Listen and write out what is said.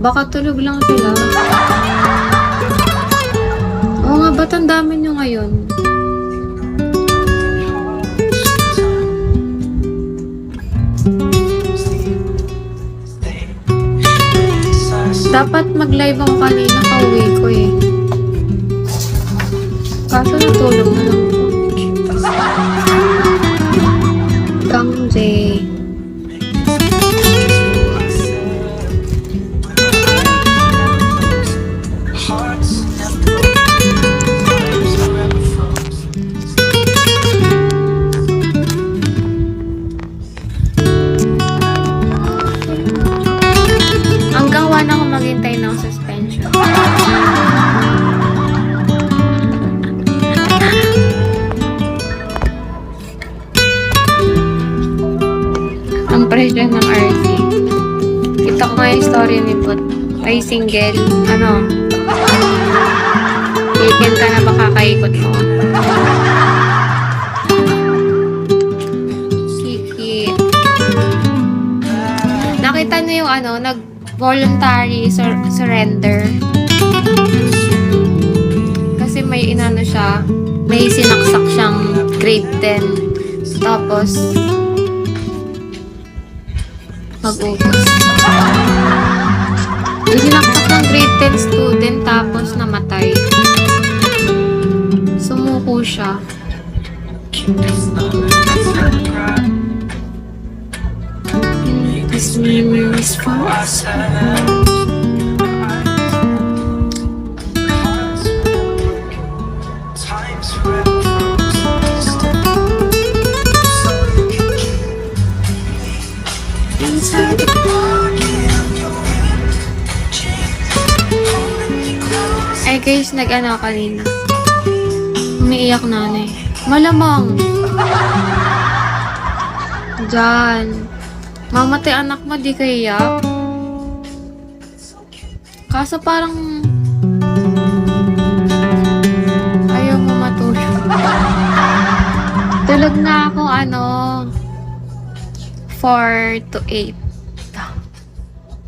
Baka tulog lang sila. Oo nga, ba't ang dami nyo ngayon? Dapat mag-live ako kanina, kauwi ko eh. Kaso natulog na lang ako. Gangje. Hanggang 1 ako maghintay ng suspension. Ang presyo ng RC. Kita ko nga yung story ni Put. Ay, single. Ano? Weekend ka na baka kaikot mo. Kiki. Nakita niyo yung ano, nag-voluntary surrender. Kasi may inano siya, may sinaksak siyang grade 10. Tapos, mag-utos. May sinaksak ng grade 10 student tapos namatay. Sumuko siya. This memory is for us. Ay guys, nag-ano kanina. Umiiyak nanay. Malamang. Diyan. Mamatay anak mo, di ka iyak. Kaso parang ayaw mo matulog. Tulog na ako 4 to 8.